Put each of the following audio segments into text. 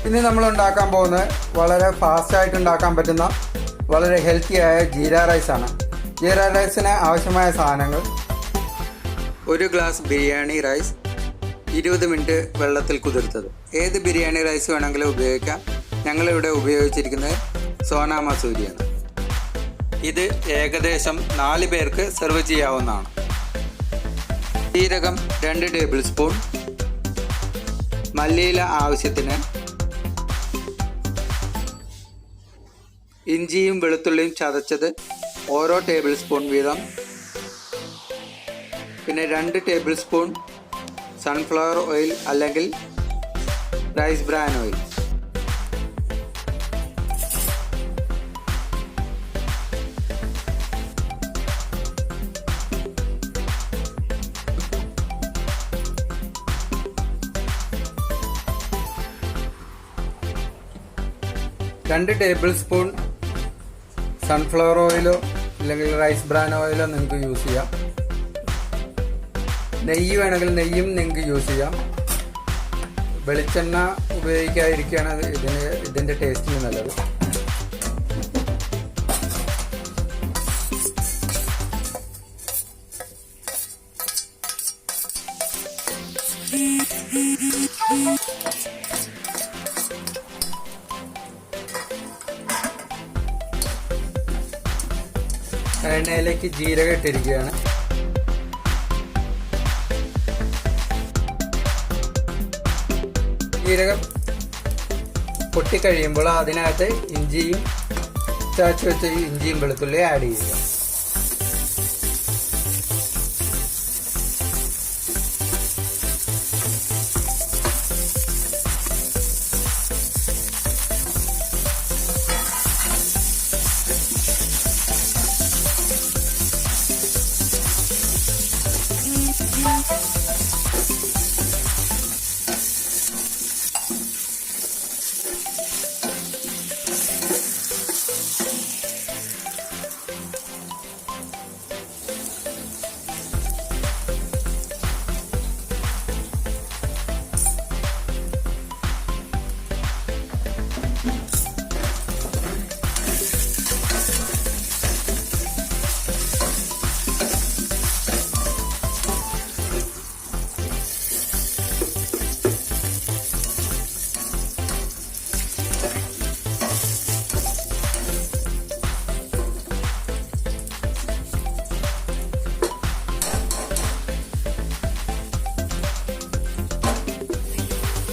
ഇനി നമ്മൾ ഉണ്ടാക്കാൻ പോകുന്നത് വളരെ ഫാസ്റ്റായിട്ട് ഉണ്ടാക്കാൻ പറ്റുന്ന വളരെ ഹെൽത്തിയായ ജീര റൈസാണ്. ജീര റൈസിന് ആവശ്യമായ സാധനങ്ങൾ: 1 ഗ്ലാസ് ബിരിയാണി റൈസ്, 20 മിനിറ്റ് വെള്ളത്തിൽ കുതിർത്തത്. ഏത് ബിരിയാണി റൈസ് വേണമെങ്കിലും ഉപയോഗിക്കാം. ഞങ്ങളിവിടെ ഉപയോഗിച്ചിരിക്കുന്നത് സോന മസൂരിയാണ്. ഇത് ഏകദേശം 4 പേർക്ക് സെർവ് ചെയ്യാവുന്നതാണ്. ജീരകം 2 ടേബിൾ സ്പൂൺ, മല്ലിയില ആവശ്യത്തിന്, ഇഞ്ചിയും വെളുത്തുള്ളിയും ചതച്ചത് ഓരോ ടേബിൾ സ്പൂൺ വീതം, പിന്നെ 2 ടേബിൾ സ്പൂൺ സൺഫ്ലവർ ഓയിൽ അല്ലെങ്കിൽ റൈസ് ബ്രാൻ ഓയിൽ. രണ്ട് ടേബിൾ സ്പൂൺ സൺഫ്ലവർ ഓയിലോ അല്ലെങ്കിൽ റൈസ് ബ്രാൻ ഓയിലോ നിങ്ങൾക്ക് യൂസ് ചെയ്യാം. നെയ്യ് വേണമെങ്കിൽ നെയ്യും നിങ്ങൾക്ക് യൂസ് ചെയ്യാം. വെളിച്ചെണ്ണ ഉപയോഗിക്കാതിരിക്കുകയാണ് ഇതിൻ്റെ ടേസ്റ്റിന് നല്ലത്. എണ്ണയിലേക്ക് ജീരകം ഇട്ടിരിക്കുകയാണ്. ജീരകം പൊട്ടിക്കഴിയുമ്പോൾ അതിനകത്ത് ഇഞ്ചിയും ചതച്ച് വെച്ച ഇഞ്ചിയും വെളുത്തുള്ളിയും ആഡ് ചെയ്യുക.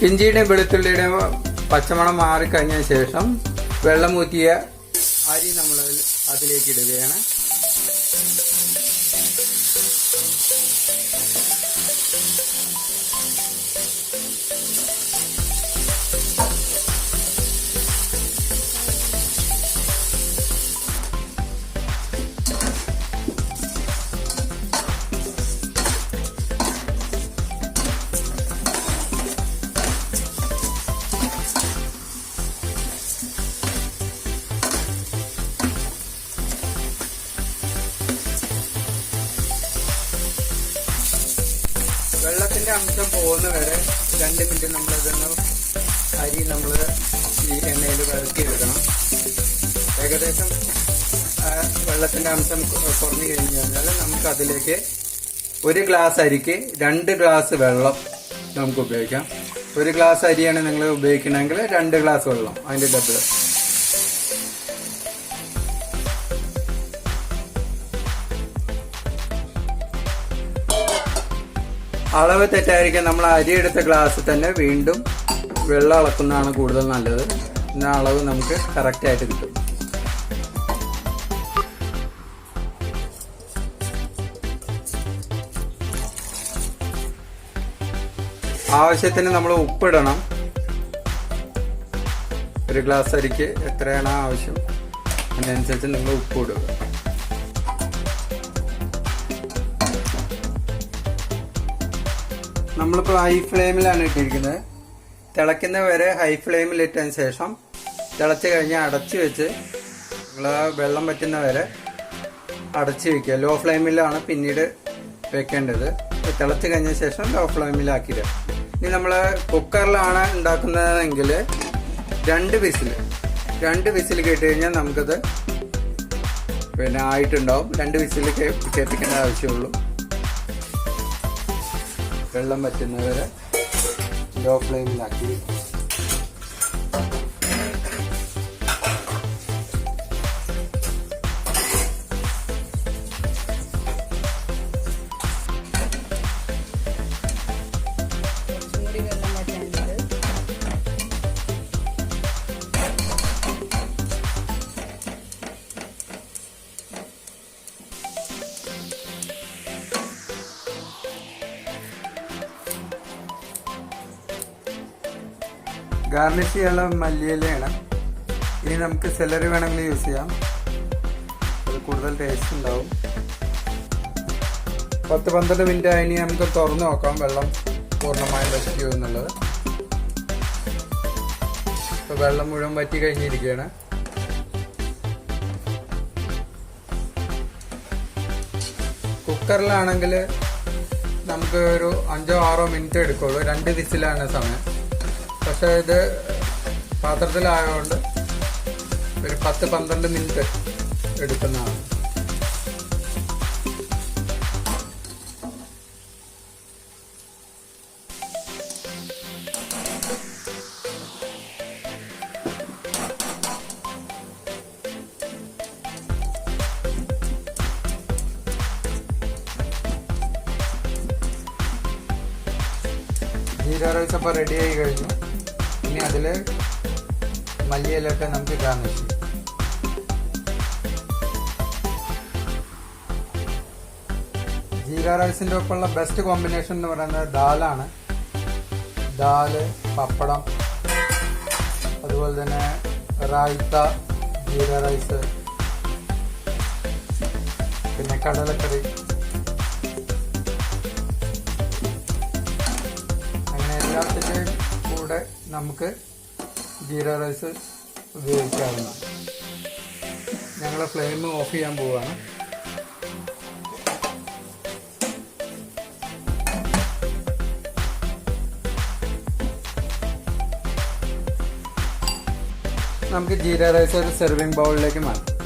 ഇഞ്ചിയുടെ വെളുത്തുള്ളിയുടെ പച്ചമണം മാറിക്കഴിഞ്ഞ ശേഷം വെള്ളമൂറ്റിയ അരി നമ്മൾ അതിലേക്ക് ഇടുകയാണ്. വെള്ളത്തിൻ്റെ അംശം പോകുന്ന വരെ 2 മിനിറ്റ് നമ്മളിതൊന്ന് അരി നമ്മൾ ഈ എണ്ണയിൽ വറുക്കിയെടുക്കണം. ഏകദേശം വെള്ളത്തിൻ്റെ അംശം കുറഞ്ഞു കഴിഞ്ഞ് കഴിഞ്ഞാൽ നമുക്കതിലേക്ക് 1 ഗ്ലാസ് അരിക്ക് 2 ഗ്ലാസ് വെള്ളം നമുക്ക് ഉപയോഗിക്കാം. 1 ഗ്ലാസ് അരിയാണ് നിങ്ങൾ ഉപയോഗിക്കണമെങ്കിൽ 2 ഗ്ലാസ് വെള്ളം, അതിൻ്റെ ഡബിൾ. അളവ് തെറ്റായിരിക്കും. നമ്മൾ അരിയെടുത്ത ഗ്ലാസ്സിൽ തന്നെ വീണ്ടും വെള്ളം അളക്കുന്നതാണ് കൂടുതൽ നല്ലത്. എന്നാൽ അളവ് നമുക്ക് കറക്റ്റായിട്ട് കിട്ടും. ആവശ്യത്തിന് നമ്മൾ ഉപ്പിടണം. 1 ഗ്ലാസ് അരിക്ക് എത്രയാണോ ആവശ്യം അതിനനുസരിച്ച് നിങ്ങൾ ഉപ്പ് ഇടുക. നമ്മളിപ്പോൾ ഹൈ ഫ്ലെയിമിലാണ് ഇട്ടിരിക്കുന്നത്. തിളയ്ക്കുന്ന വരെ ഹൈ ഫ്ലെയിമിൽ ഇട്ടതിന് ശേഷം തിളച്ച് കഴിഞ്ഞാൽ അടച്ച് വെച്ച് നമ്മൾ വെള്ളം വറ്റുന്ന വരെ അടച്ച് വയ്ക്കുക. ലോ ഫ്ലെയിമിലാണ് പിന്നീട് വെക്കേണ്ടത്. തിളച്ച് കഴിഞ്ഞ ശേഷം ലോ ഫ്ലെയിമിലാക്കിയിടുക. ഇനി നമ്മൾ കുക്കറിലാണ് ഉണ്ടാക്കുന്നതെങ്കിൽ രണ്ട് വിസിൽ കേട്ട് കഴിഞ്ഞാൽ നമുക്കത് പിന്നെ ആയിട്ടുണ്ടാവും. 2 വിസിൽ കേൾപ്പിക്കേണ്ട ആവശ്യമുള്ളൂ. വെള്ളം വറ്റുന്നവരെ ലോ ഫ്ലെയിമിലാക്കി ഗാർണിഷ് ചെയ്യാനുള്ള മല്ലിയിലയാണ്. ഇനി നമുക്ക് സെലറി വേണമെങ്കിൽ യൂസ് ചെയ്യാം, അത് കൂടുതൽ ടേസ്റ്റ് ഉണ്ടാവും. 10-12 മിനിറ്റ് ആയി. ഇനി നമുക്ക് തുറന്ന് നോക്കാം വെള്ളം പൂർണ്ണമായും വറ്റിയോ എന്നുള്ളത്. ഇപ്പോൾ വെള്ളം മുഴുവൻ വറ്റി കഴിഞ്ഞിരിക്കുകയാണ്. കുക്കറിലാണെങ്കിൽ നമുക്ക് ഒരു 5-6 മിനിറ്റ് എടുക്കുള്ളൂ. 2 വിസിലാണ് സമയം. പക്ഷേ ഇത് പാത്രത്തിലായതുകൊണ്ട് ഒരു 10-12 മിനിറ്റ് എടുക്കുന്നതാണ്. ജീര റൈസ് അപ്പോൾ റെഡി ആയി കഴിഞ്ഞു. ഇനി അതിൽ മല്ലിയിലൊക്കെ നമുക്ക് ഗാർണിഷ് ചെയ്യാം. ജീര റൈസിൻ്റെ ഒപ്പമുള്ള ബെസ്റ്റ് കോമ്പിനേഷൻ എന്ന് പറയുന്നത് ദാലാണ്. ദാല്, പപ്പടം, അതുപോലെ തന്നെ raitha, ജീര റൈസ്, പിന്നെ കടലക്കറി, അങ്ങനെ എല്ലാത്തിൻ്റെയും കൂടെ നമുക്ക് ജീര റൈസ് ഉപയോഗിക്കാവുന്നതാണ്. ഞങ്ങൾ ഫ്ലെയിം ഓഫ് ചെയ്യാൻ പോവുകയാണ്. നമുക്ക് ജീര റൈസ് ഒരു സെർവിങ് ബൗളിലേക്ക് മാറ്റാം.